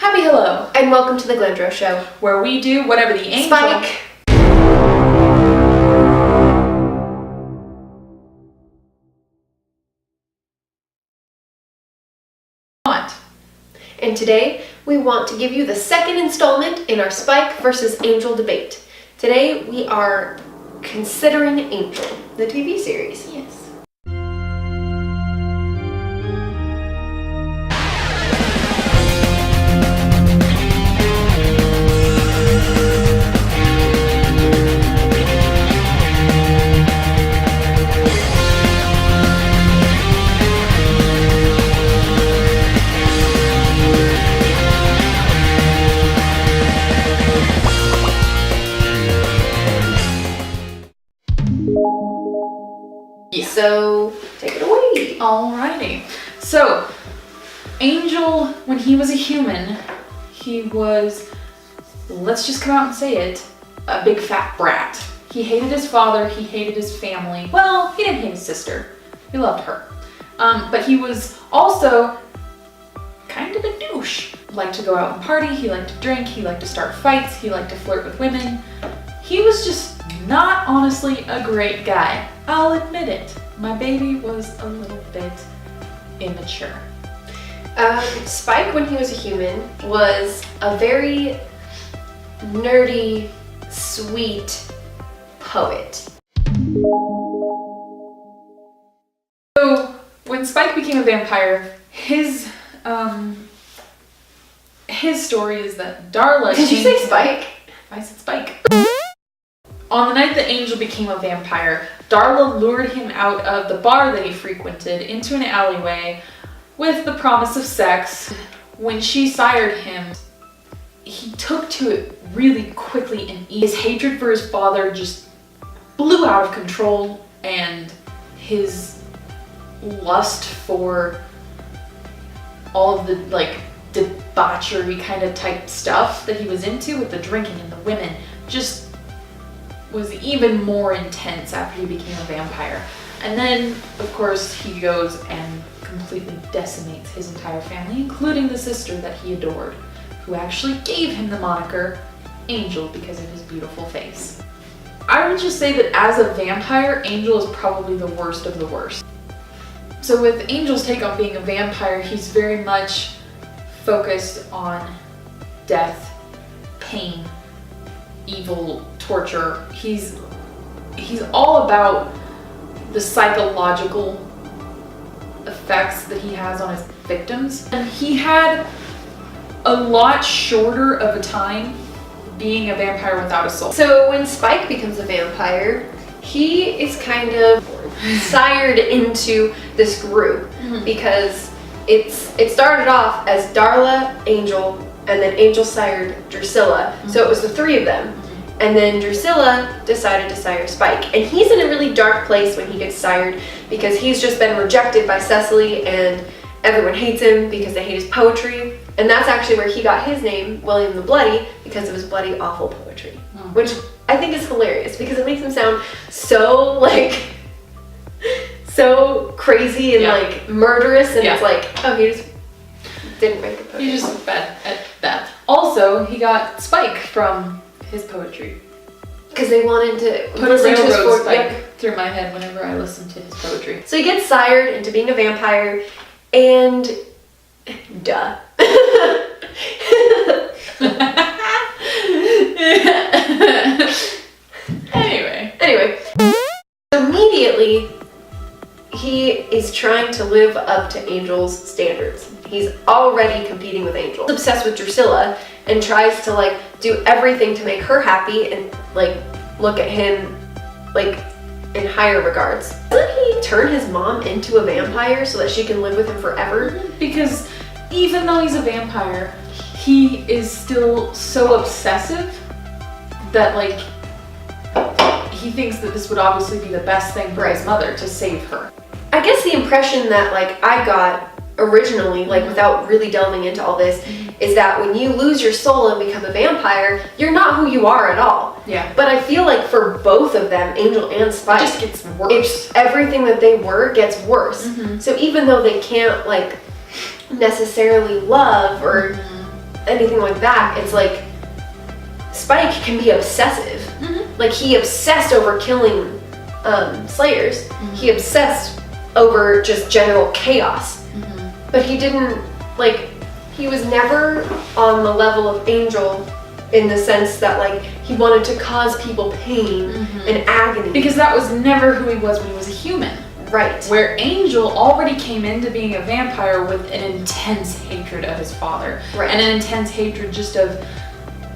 Happy hello, and welcome to the Glendreau Show, where we do whatever the angel Spike want. And today we want to give you the second installment in our Spike versus Angel debate. Today we are considering Angel, the TV series. Yes. So take it away. Alrighty. So, Angel, when he was a human, he was, let's just come out and say it, a big fat brat. He hated his father, he hated his family. Well, he didn't hate his sister. He loved her. But he was also kind of a douche. Liked to go out and party, he liked to drink, he liked to start fights, he liked to flirt with women. He was just not honestly a great guy. I'll admit it. My baby was a little bit immature. Spike, when he was a human, was a very nerdy, sweet poet. So when Spike became a vampire, his story is that Darla... Did you say Spike? I said Spike. On the night that Angel became a vampire, Darla lured him out of the bar that he frequented into an alleyway with the promise of sex. When she sired him, he took to it really quickly and his hatred for his father just blew out of control, and his lust for all of the debauchery kind of type stuff that he was into with the drinking and the women just was even more intense after he became a vampire. And then, of course, he goes and completely decimates his entire family, including the sister that he adored, who actually gave him the moniker Angel because of his beautiful face. I would just say that as a vampire, Angel is probably the worst of the worst. So with Angel's take on being a vampire, he's very much focused on death, pain, evil, torture. He's all about the psychological effects that he has on his victims. And he had a lot shorter of a time being a vampire without a soul. So when Spike becomes a vampire, he is kind of sired into this group because it started off as Darla, Angel, and then Angel sired Drusilla. So it was the three of them. And then Drusilla decided to sire Spike. And he's in a really dark place when he gets sired because he's just been rejected by Cecily and everyone hates him because they hate his poetry. And that's actually where he got his name, William the Bloody, because of his bloody, awful poetry. Which I think is hilarious because it makes him sound so so crazy and murderous, and it's like, oh, he just didn't write the poetry. He's just bad at that. Also, he got Spike from his poetry. Because they wanted to put a railroad spike through my head whenever I listened to his poetry. So he gets sired into being a vampire, and duh. Anyway, immediately he is trying to live up to Angel's standards. He's already competing with Angel. He's obsessed with Drusilla and tries to do everything to make her happy and look at him in higher regards. Doesn't he turn his mom into a vampire so that she can live with him forever? Because even though he's a vampire, he is still so obsessive that he thinks that this would obviously be the best thing for his mother to save her. I guess the impression that I got originally, without really delving into all this, is that when you lose your soul and become a vampire, you're not who you are at all. Yeah. But I feel like for both of them, Angel and Spike, it just gets worse. Everything that they were gets worse. So even though they can't necessarily love or anything like that. It's like Spike can be obsessive. Like he obsessed over killing Slayers. He obsessed over just general chaos. But he didn't, like, he was never on the level of Angel in the sense that, like, he wanted to cause people pain and agony. Because that was never who he was when he was a human. Right. Where Angel already came into being a vampire with an intense hatred of his father. Right. And an intense hatred just of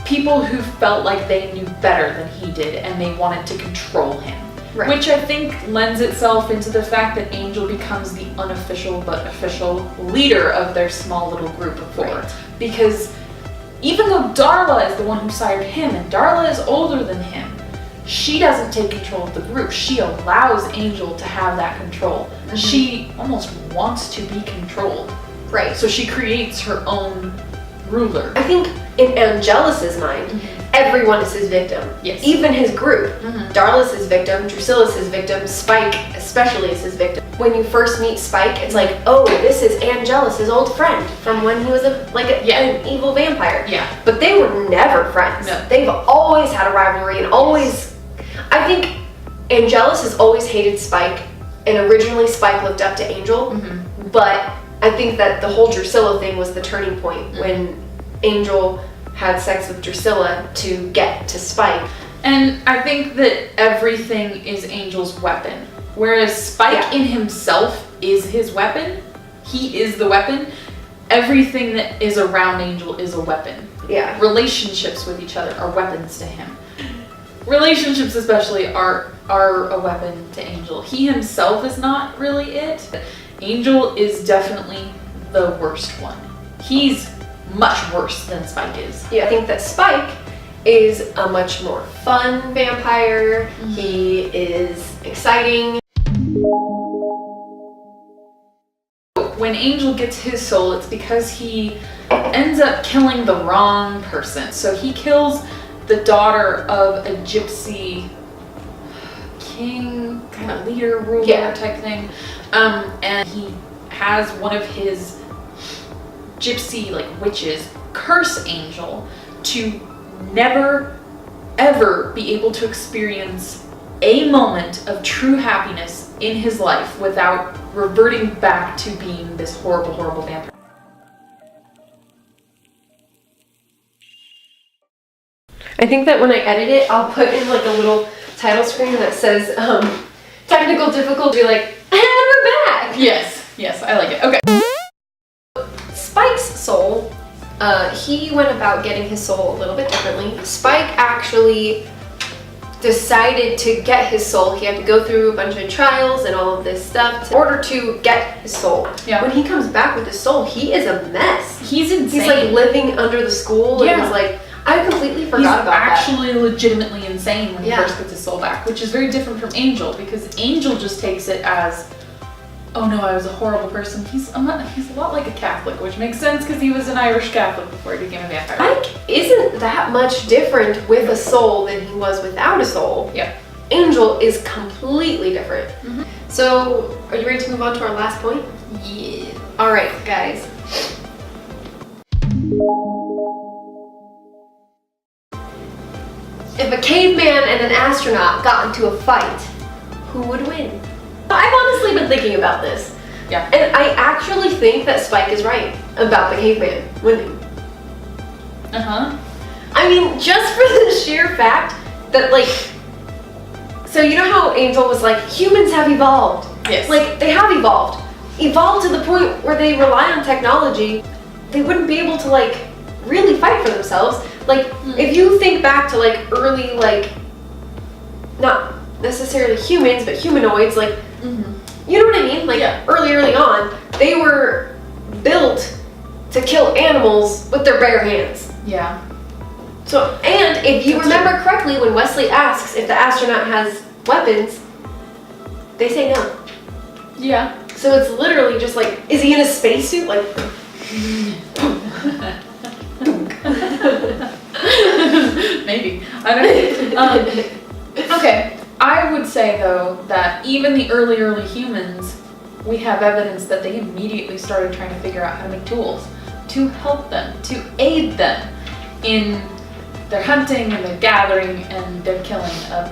people who felt like they knew better than he did and they wanted to control him. Right. Which I think lends itself into the fact that Angel becomes the unofficial but official leader of their small little group of 4. Right. Because even though Darla is the one who sired him and Darla is older than him, she doesn't take control of the group. She allows Angel to have that control. She almost wants to be controlled. Right. So she creates her own ruler. I think in Angelus's mind, everyone is his victim. Yes. Even his group. Darla's his victim, Drusilla's his victim, Spike especially is his victim. When you first meet Spike, it's like, oh, this is Angelus, his old friend from when he was an evil vampire. Yeah. But they were never friends. No. They've always had a rivalry and always, I think Angelus has always hated Spike, and originally Spike looked up to Angel, but I think that the whole Drusilla thing was the turning point when Angel had sex with Drusilla to get to Spike. And I think that everything is Angel's weapon. Whereas Spike in himself is his weapon. He is the weapon. Everything that is around Angel is a weapon. Yeah. Relationships with each other are weapons to him. Relationships especially are a weapon to Angel. He himself is not really it. Angel is definitely the worst one. He's much worse than Spike is. Yeah, I think that Spike is a much more fun vampire. He is exciting. When Angel gets his soul, it's because he ends up killing the wrong person. So he kills the daughter of a gypsy king, kind of leader, ruler type thing. And he has one of his gypsy witches curse Angel to never ever be able to experience a moment of true happiness in his life without reverting back to being this horrible vampire. I think that when I edit it, I'll put in a little title screen that says technical difficulty, and we're back! Yes, I like it. Okay. Spike's soul, he went about getting his soul a little bit differently. Spike actually decided to get his soul. He had to go through a bunch of trials and all of this stuff in order to get his soul. Yeah. When he comes back with his soul, he is a mess. He's insane. He's living under the school and he's I completely forgot about that. He's actually legitimately insane when he first gets his soul back, which is very different from Angel, because Angel just takes it as, oh no, I was a horrible person. He's a lot like a Catholic, which makes sense because he was an Irish Catholic before he became a vampire. Spike isn't that much different with a soul than he was without a soul. Yep. Angel is completely different. So, are you ready to move on to our last point? Yeah. Alright, guys. If a caveman and an astronaut got into a fight, who would win? I've honestly been thinking about this. Yeah. And I actually think that Spike is right about the caveman winning. I mean, just for the sheer fact that so you know how Angel was humans have evolved. Yes. They have evolved. Evolved to the point where they rely on technology. They wouldn't be able to really fight for themselves. If you think back to early not necessarily humans, but humanoids, you know what I mean? Early on, they were built to kill animals with their bare hands. Yeah. So, and if you remember correctly, when Wesley asks if the astronaut has weapons, they say no. Yeah. So it's literally just is he in a spacesuit? Maybe. I don't know. Okay. I would say though that even the early humans, we have evidence that they immediately started trying to figure out how to make tools to help them, to aid them in their hunting and their gathering and their killing of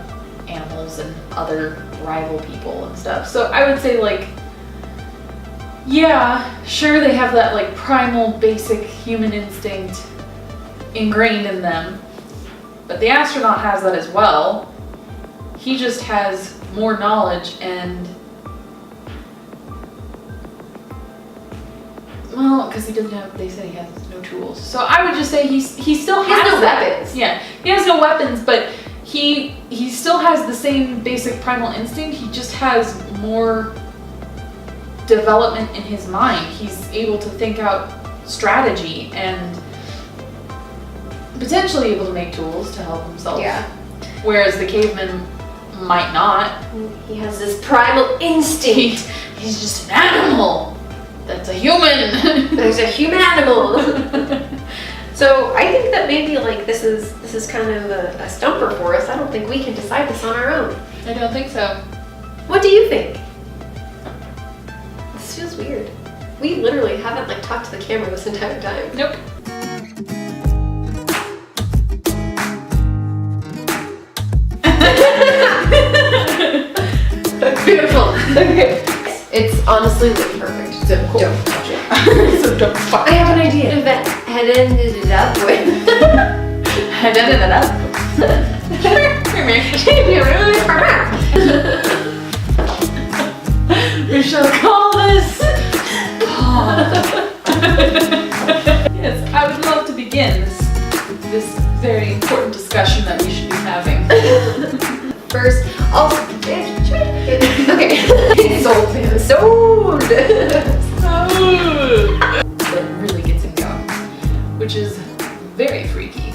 animals and other rival people and stuff. So I would say, like, yeah, sure, they have that like primal basic human instinct ingrained in them, but the astronaut has that as well. He just has more knowledge and, well, because he doesn't have, they said he has no tools. So I would just say he still has no that. weapons. Yeah, he has no weapons, but he still has the same basic primal instinct. He just has more development in his mind. He's able to think out strategy and potentially able to make tools to help himself. Yeah. Whereas the caveman might not. He has this primal instinct. He's just an animal. That's a human. There's a human animal. So I think that maybe like this is kind of a stumper for us. I don't think we can decide this on our own. I don't think so. What do you think? This feels weird. We literally haven't like talked to the camera this entire time. Nope. Beautiful. Okay. It's honestly like perfect. So don't touch it. So don't fuck. I have an idea. That had ended it up with. Had ended it up. We shall call this. Yes, I would love to begin this very important discussion that we should be having. First, also, okay. Sold. That really gets him going, which is very freaky.